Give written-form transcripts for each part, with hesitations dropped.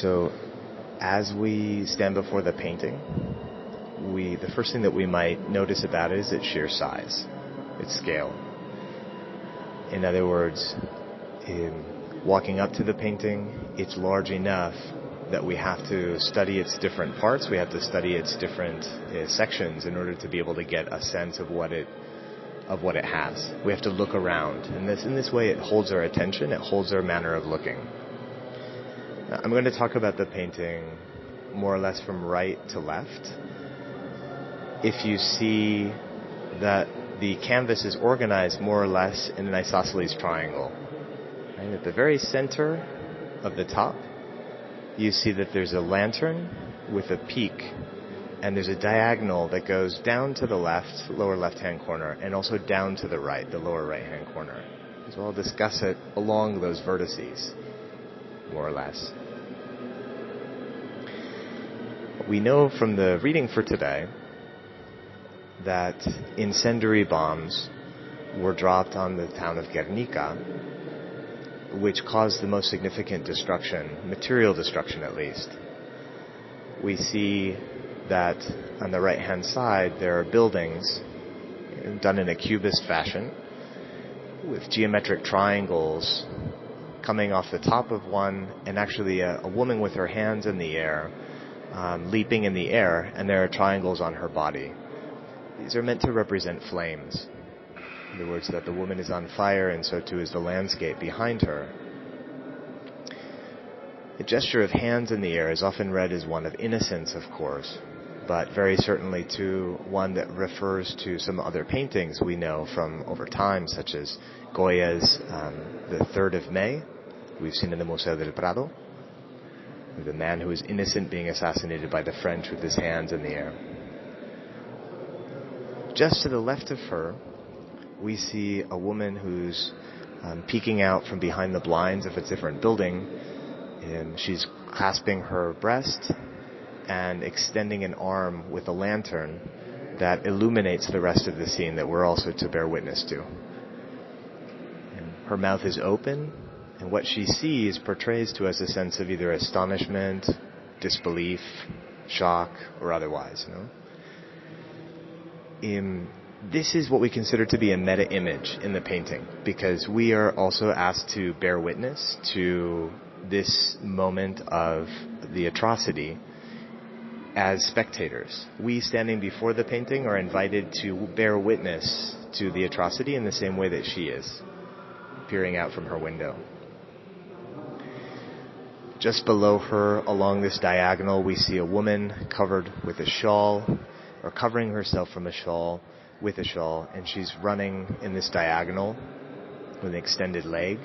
So as we stand before the painting, the first thing that we might notice about it is its sheer size, its scale. In other words, in walking up to the painting, it's large enough that we have to study its different parts, we have to study its different sections in order to be able to get a sense of what it has. We have to look around. And in this way, it holds our attention, it holds our manner of looking. Now, I'm going to talk about the painting more or less from right to left. If you see that the canvas is organized more or less in an isosceles triangle. Right? At the very center of the top, you see that there's a lantern with a peak, and there's a diagonal that goes down to the left, lower left-hand corner, and also down to the right, the lower right-hand corner. So I'll discuss it along those vertices, more or less. We know from the reading for today that incendiary bombs were dropped on the town of Guernica, which caused the most significant destruction, material destruction at least. We see that on the right-hand side there are buildings done in a cubist fashion with geometric triangles coming off the top of one, and actually a woman with her hands in the air, leaping in the air, and there are triangles on her body. These are meant to represent flames. In other words, that the woman is on fire, and so too is the landscape behind her. The gesture of hands in the air is often read as one of innocence, of course, but very certainly to one that refers to some other paintings we know from over time, such as Goya's The 3rd of May, we've seen in the Museo del Prado, the man who is innocent being assassinated by the French with his hands in the air. Just to the left of her, we see a woman who's peeking out from behind the blinds of a different building. And she's clasping her breast and extending an arm with a lantern that illuminates the rest of the scene that we're also to bear witness to. And her mouth is open, and what she sees portrays to us a sense of either astonishment, disbelief, shock, or otherwise. This is what we consider to be a meta-image in the painting, because we are also asked to bear witness to this moment of the atrocity as spectators. We, standing before the painting, are invited to bear witness to the atrocity in the same way that she is, peering out from her window. Just below her, along this diagonal, we see a woman covered with a shawl, or covering herself from a shawl, with a shawl, and she's running in this diagonal with an extended leg.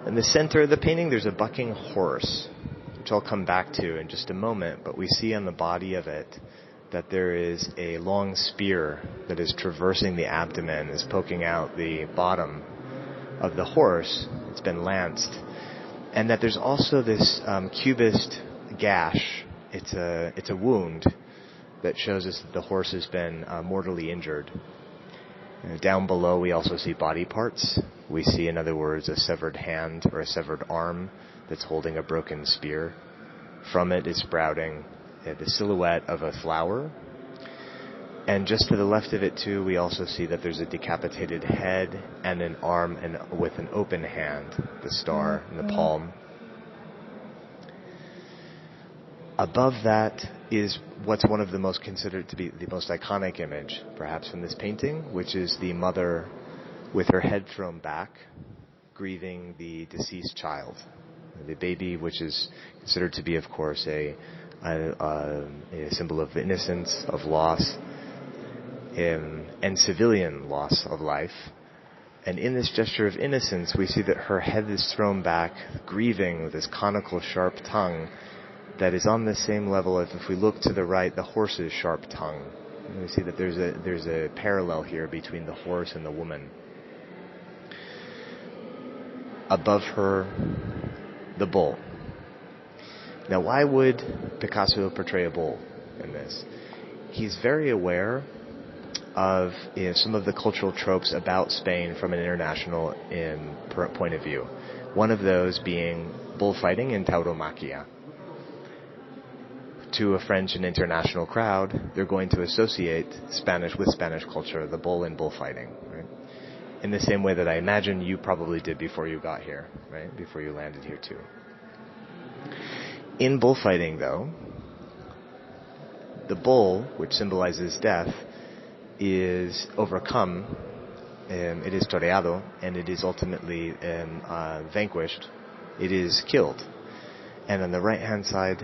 In the center of the painting, there's a bucking horse, which I'll come back to in just a moment, but we see on the body of it that there is a long spear that is traversing the abdomen, is poking out the bottom of the horse. It's been lanced. And that there's also this cubist gash. It's a wound that shows us that the horse has been mortally injured. Down below, we also see body parts. We see, in other words, a severed hand or a severed arm that's holding a broken spear. From it is sprouting the silhouette of a flower. And just to the left of it, too, we also see that there's a decapitated head and an arm and with an open hand, the star and the palm. Above that is what's one of the most considered to be the most iconic image, perhaps, from this painting, which is the mother with her head thrown back, grieving the deceased child. The baby, which is considered to be, of course, a symbol of innocence, of loss, and civilian loss of life. And in this gesture of innocence, we see that her head is thrown back, grieving with this conical, sharp tongue that is on the same level as, if we look to the right, the horse's sharp tongue. And we see that there's a parallel here between the horse and the woman. Above her, the bull. Now, why would Picasso portray a bull in this? He's very aware of some of the cultural tropes about Spain from an international point of view. One of those being bullfighting and tauromaquia. To a French and international crowd, they're going to associate Spanish with Spanish culture, the bull and bullfighting, right? In the same way that I imagine you probably did before you got here, right? Before you landed here too. In bullfighting, though, the bull, which symbolizes death, is overcome, it is toreado, and it is ultimately vanquished. It is killed. And on the right-hand side,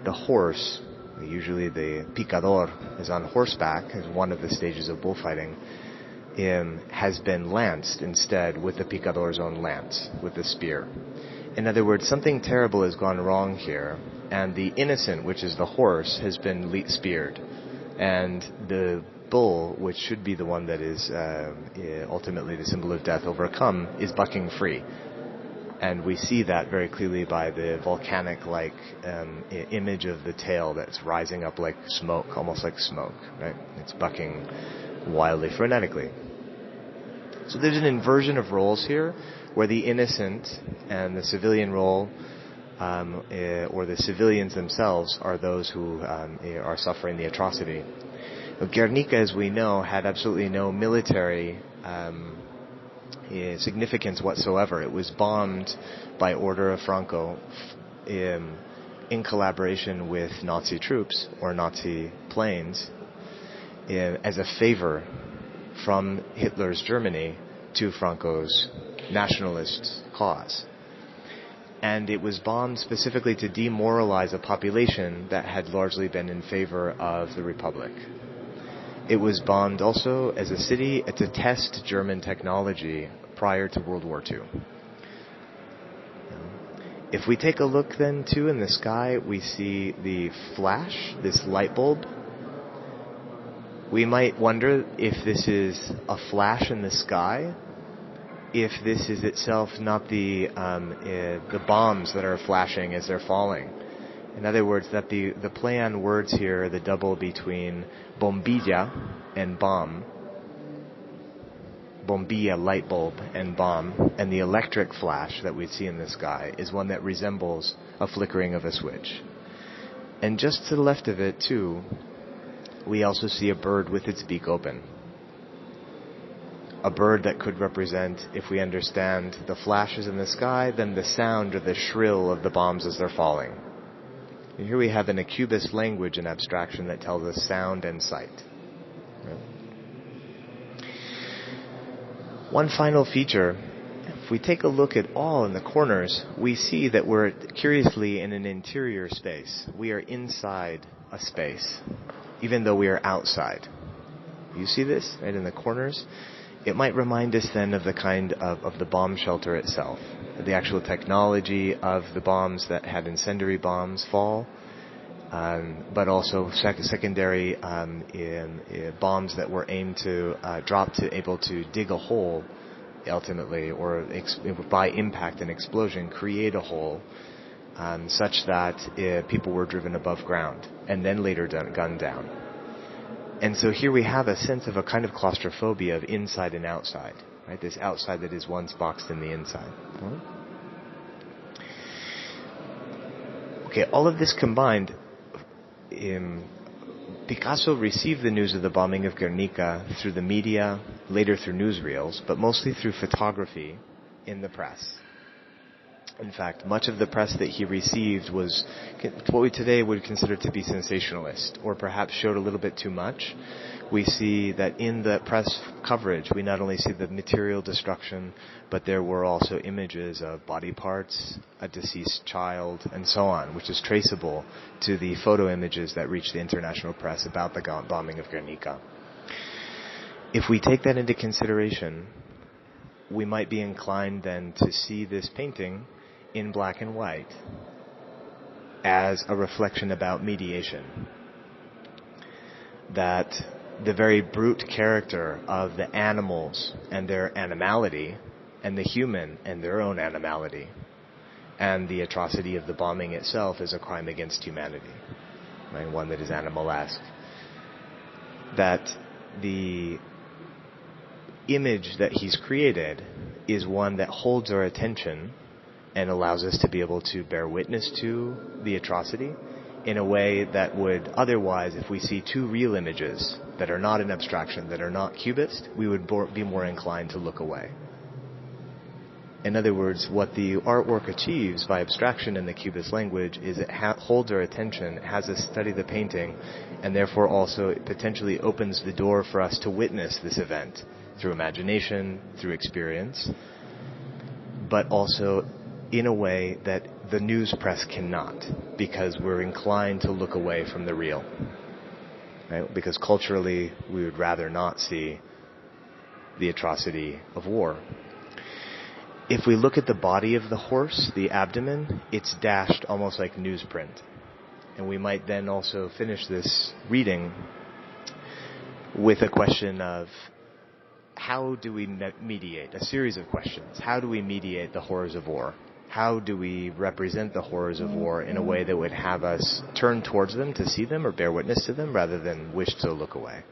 the horse, usually the picador, is on horseback, as one of the stages of bullfighting, has been lanced instead with the picador's own lance, with the spear. In other words, something terrible has gone wrong here, and the innocent, which is the horse, has been speared. And the bull, which should be the one that is ultimately the symbol of death overcome, is bucking free. And we see that very clearly by the volcanic-like image of the tail that's rising up like smoke, almost like smoke, right? It's bucking wildly, frenetically. So there's an inversion of roles here, where the innocent and the civilian role, or the civilians themselves, are those who are suffering the atrocity. Guernica, as we know, had absolutely no military significance whatsoever. It was bombed by order of Franco in collaboration with Nazi troops or Nazi planes as a favor from Hitler's Germany to Franco's nationalist cause. And it was bombed specifically to demoralize a population that had largely been in favor of the Republic. It was bombed also as a city to test German technology prior to World War II. If we take a look then too in the sky, we see the flash, this light bulb. We might wonder if this is a flash in the sky, if this is itself not the bombs that are flashing as they're falling. In other words, that the play on words here, the double between bombilla and bomb, bombilla, light bulb, and bomb, and the electric flash that we see in the sky is one that resembles a flickering of a switch. And just to the left of it, too, we also see a bird with its beak open. A bird that could represent, if we understand the flashes in the sky, then the sound or the shrill of the bombs as they're falling. And here we have in a cubist language an abstraction that tells us sound and sight. One final feature, if we take a look at all in the corners, we see that we're curiously in an interior space. We are inside a space, even though we are outside. You see this right in the corners? It might remind us then of the kind of the bomb shelter itself, the actual technology of the bombs that had incendiary bombs fall, but also secondary bombs that were aimed to drop to able to dig a hole ultimately, or by impact and explosion create a hole such that people were driven above ground and then later gunned down. And so here we have a sense of a kind of claustrophobia of inside and outside, right? This outside that is once boxed in the inside. Okay, all of this combined, Picasso received the news of the bombing of Guernica through the media, later through newsreels, but mostly through photography in the press. In fact, much of the press that he received was what we today would consider to be sensationalist, or perhaps showed a little bit too much. We see that in the press coverage, we not only see the material destruction, but there were also images of body parts, a deceased child, and so on, which is traceable to the photo images that reached the international press about the bombing of Guernica. If we take that into consideration, we might be inclined then to see this painting in black and white as a reflection about mediation. That the very brute character of the animals and their animality, and the human and their own animality, and the atrocity of the bombing itself is a crime against humanity, right? One that is animalesque. That the image that he's created is one that holds our attention and allows us to be able to bear witness to the atrocity in a way that would otherwise, if we see two real images that are not an abstraction, that are not cubist, we would be more inclined to look away. In other words, what the artwork achieves by abstraction in the cubist language is it holds our attention, has us study the painting, and therefore also it potentially opens the door for us to witness this event through imagination, through experience, but also in a way that the news press cannot, because we're inclined to look away from the real. Right? Because culturally, we would rather not see the atrocity of war. If we look at the body of the horse, the abdomen, it's dashed almost like newsprint. And we might then also finish this reading with a question of how do we mediate, a series of questions. How do we mediate the horrors of war? How do we represent the horrors of war in a way that would have us turn towards them to see them or bear witness to them rather than wish to look away?